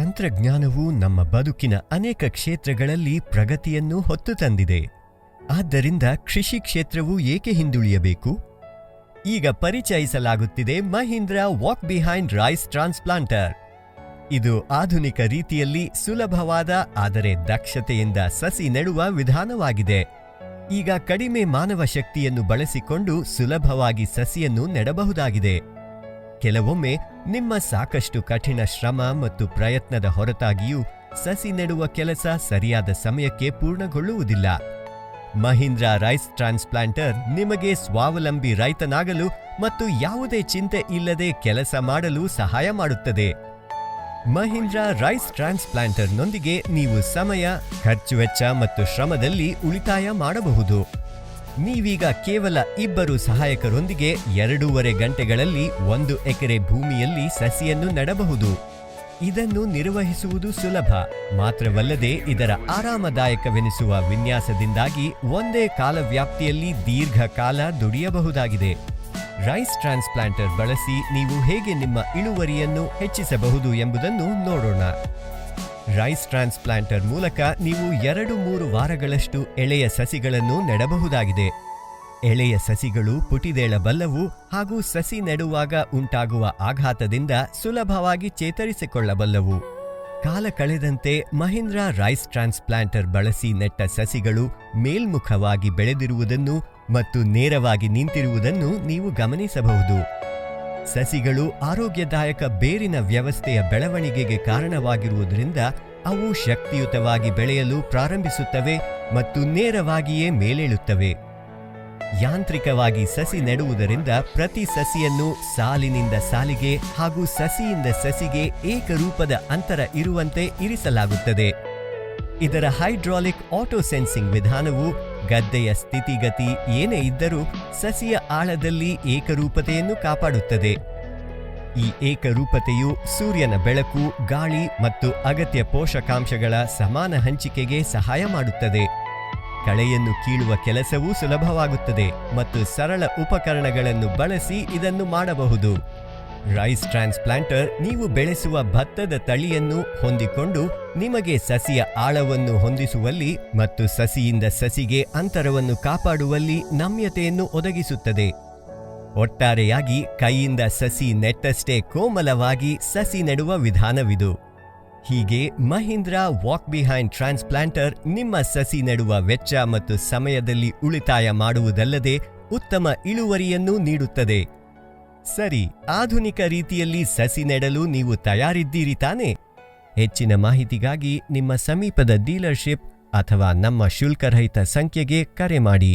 ತಂತ್ರಜ್ಞಾನವು ನಮ್ಮ ಬದುಕಿನ ಅನೇಕ ಕ್ಷೇತ್ರಗಳಲ್ಲಿ ಪ್ರಗತಿಯನ್ನು ಹೊತ್ತು ತಂದಿದೆ. ಆದ್ದರಿಂದ ಕೃಷಿ ಕ್ಷೇತ್ರವು ಏಕೆ ಹಿಂದುಳಿಯಬೇಕು? ಈಗ ಪರಿಚಯಿಸಲಾಗುತ್ತಿದೆ Mahindra walk behind rice transplanter. ಇದು ಆಧುನಿಕ ರೀತಿಯಲ್ಲಿ ಸುಲಭವಾದ ಆದರೆ ದಕ್ಷತೆಯಿಂದ ಸಸಿ ನೆಡುವ ವಿಧಾನವಾಗಿದೆ. ಈಗ ಕಡಿಮೆ ಮಾನವ ಶಕ್ತಿಯನ್ನು ಬಳಸಿಕೊಂಡು ಸುಲಭವಾಗಿ ಸಸಿಯನ್ನು ನೆಡಬಹುದಾಗಿದೆ. ಕೆಲವೊಮ್ಮೆ ನಿಮ್ಮ ಸಾಕಷ್ಟು ಕಠಿಣ ಶ್ರಮ ಮತ್ತು ಪ್ರಯತ್ನದ ಹೊರತಾಗಿಯೂ ಸಸಿ ನೆಡುವ ಕೆಲಸ ಸರಿಯಾದ ಸಮಯಕ್ಕೆ ಪೂರ್ಣಗೊಳ್ಳುವುದಿಲ್ಲ. ಮಹೀಂದ್ರಾ ರೈಸ್ ಟ್ರಾನ್ಸ್ಪ್ಲಾಂಟರ್ ನಿಮಗೆ ಸ್ವಾವಲಂಬಿ ರೈತನಾಗಲು ಮತ್ತು ಯಾವುದೇ ಚಿಂತೆ ಇಲ್ಲದೆ ಕೆಲಸ ಮಾಡಲು ಸಹಾಯ ಮಾಡುತ್ತದೆ. ಮಹೀಂದ್ರಾ ರೈಸ್ ಟ್ರಾನ್ಸ್ಪ್ಲಾಂಟರ್ನೊಂದಿಗೆ ನೀವು ಸಮಯ, ಖರ್ಚು ವೆಚ್ಚ ಮತ್ತು ಶ್ರಮದಲ್ಲಿ ಉಳಿತಾಯ ಮಾಡಬಹುದು. ನೀವೀಗ ಕೇವಲ 2 ಸಹಾಯಕರೊಂದಿಗೆ 2.5 ಗಂಟೆಗಳಲ್ಲಿ 1 ಎಕರೆ ಭೂಮಿಯಲ್ಲಿ ಸಸಿಯನ್ನು ನೆಡಬಹುದು. ಇದನ್ನು ನಿರ್ವಹಿಸುವುದು ಸುಲಭ. ಮಾತ್ರವಲ್ಲದೆ ಇದರ ಆರಾಮದಾಯಕವೆನಿಸುವ ವಿನ್ಯಾಸದಿಂದಾಗಿ ಒಂದೇ ಕಾಲವ್ಯಾಪ್ತಿಯಲ್ಲಿ ದೀರ್ಘಕಾಲ ದುಡಿಯಬಹುದಾಗಿದೆ. ರೈಸ್ ಟ್ರಾನ್ಸ್ಪ್ಲಾಂಟರ್ ಬಳಸಿ ನೀವು ಹೇಗೆ ನಿಮ್ಮ ಇಳುವರಿಯನ್ನು ಹೆಚ್ಚಿಸಬಹುದು ಎಂಬುದನ್ನು ನೋಡೋಣ. ರೈಸ್ ಟ್ರಾನ್ಸ್ಪ್ಲಾಂಟರ್ ಮೂಲಕ ನೀವು 2-3 ವಾರಗಳಷ್ಟು ಎಳೆಯ ಸಸಿಗಳನ್ನು ನೆಡಬಹುದಾಗಿದೆ. ಎಳೆಯ ಸಸಿಗಳು ಪುಟಿದೇಳಬಲ್ಲವು ಹಾಗೂ ಸಸಿ ನೆಡುವಾಗ ಉಂಟಾಗುವ ಆಘಾತದಿಂದ ಸುಲಭವಾಗಿ ಚೇತರಿಸಿಕೊಳ್ಳಬಲ್ಲವು. ಕಾಲ ಕಳೆದಂತೆ ಮಹೀಂದ್ರಾ ರೈಸ್ ಟ್ರಾನ್ಸ್ಪ್ಲಾಂಟರ್ ಬಳಸಿ ನೆಟ್ಟ ಸಸಿಗಳು ಮೇಲ್ಮುಖವಾಗಿ ಬೆಳೆದಿರುವುದನ್ನು ಮತ್ತು ನೇರವಾಗಿ ನಿಂತಿರುವುದನ್ನು ನೀವು ಗಮನಿಸಬಹುದು. ಸಸಿಗಳು ಆರೋಗ್ಯದಾಯಕ ಬೇರಿನ ವ್ಯವಸ್ಥೆಯ ಬೆಳವಣಿಗೆಗೆ ಕಾರಣವಾಗಿರುವುದರಿಂದ ಅವು ಶಕ್ತಿಯುತವಾಗಿ ಬೆಳೆಯಲು ಪ್ರಾರಂಭಿಸುತ್ತವೆ ಮತ್ತು ನೇರವಾಗಿಯೇ ಮೇಲೇಳುತ್ತವೆ. ಯಾಂತ್ರಿಕವಾಗಿ ಸಸಿ ನೆಡುವುದರಿಂದ ಪ್ರತಿ ಸಸಿಯನ್ನು ಸಾಲಿನಿಂದ ಸಾಲಿಗೆ ಹಾಗೂ ಸಸಿಯಿಂದ ಸಸಿಗೆ ಏಕರೂಪದ ಅಂತರ ಇರುವಂತೆ ಇರಿಸಲಾಗುತ್ತದೆ. ಇದರ ಹೈಡ್ರಾಲಿಕ್ ಆಟೋ ಸೆನ್ಸಿಂಗ್ ವಿಧಾನವು ಗದ್ದೆಯ ಸ್ಥಿತಿಗತಿ ಏನೇ ಇದ್ದರೂ ಸಸಿಯ ಆಳದಲ್ಲಿ ಏಕರೂಪತೆಯನ್ನು ಕಾಪಾಡುತ್ತದೆ. ಈ ಏಕರೂಪತೆಯು ಸೂರ್ಯನ ಬೆಳಕು, ಗಾಳಿ ಮತ್ತು ಅಗತ್ಯ ಪೋಷಕಾಂಶಗಳ ಸಮಾನ ಹಂಚಿಕೆಗೆ ಸಹಾಯ ಮಾಡುತ್ತದೆ. ಕಳೆಯನ್ನು ಕೀಳುವ ಕೆಲಸವೂ ಸುಲಭವಾಗುತ್ತದೆ ಮತ್ತು ಸರಳ ಉಪಕರಣಗಳನ್ನು ಬಳಸಿ ಇದನ್ನು ಮಾಡಬಹುದು. ರೈಸ್ ಟ್ರಾನ್ಸ್ಪ್ಲಾಂಟರ್ ನೀವು ಬೆಳೆಸುವ ಭತ್ತದ ತಳಿಯನ್ನು ಹೊಂದಿಕೊಂಡು ನಿಮಗೆ ಸಸಿಯ ಆಳವನ್ನು ಹೊಂದಿಸುವಲ್ಲಿ ಮತ್ತು ಸಸಿಯಿಂದ ಸಸಿಗೆ ಅಂತರವನ್ನು ಕಾಪಾಡುವಲ್ಲಿ ನಮ್ಯತೆಯನ್ನು ಒದಗಿಸುತ್ತದೆ. ಒಟ್ಟಾರೆಯಾಗಿ ಕೈಯಿಂದ ಸಸಿ ನೆಟ್ಟಷ್ಟೇ ಕೋಮಲವಾಗಿ ಸಸಿ ನೆಡುವ ವಿಧಾನವಿದು. ಹೀಗೆ ಮಹೀಂದ್ರಾ ವಾಕ್ ಬಿಹೈಂಡ್ ಟ್ರಾನ್ಸ್ಪ್ಲಾಂಟರ್ ನಿಮ್ಮ ಸಸಿ ನೆಡುವ ವೆಚ್ಚ ಮತ್ತು ಸಮಯದಲ್ಲಿ ಉಳಿತಾಯ ಮಾಡುವುದಲ್ಲದೆ ಉತ್ತಮ ಇಳುವರಿಯನ್ನು ನೀಡುತ್ತದೆ. ಸರಿ, ಆಧುನಿಕ ರೀತಿಯಲ್ಲಿ ಸಸಿ ನೆಡಲು ನೀವು ತಯಾರಿದ್ದೀರಿ ತಾನೇ? ಹೆಚ್ಚಿನ ಮಾಹಿತಿಗಾಗಿ ನಿಮ್ಮ ಸಮೀಪದ ಡೀಲರ್ಶಿಪ್ ಅಥವಾ ನಮ್ಮ ಶುಲ್ಕರಹಿತ ಸಂಖ್ಯೆಗೆ ಕರೆ ಮಾಡಿ.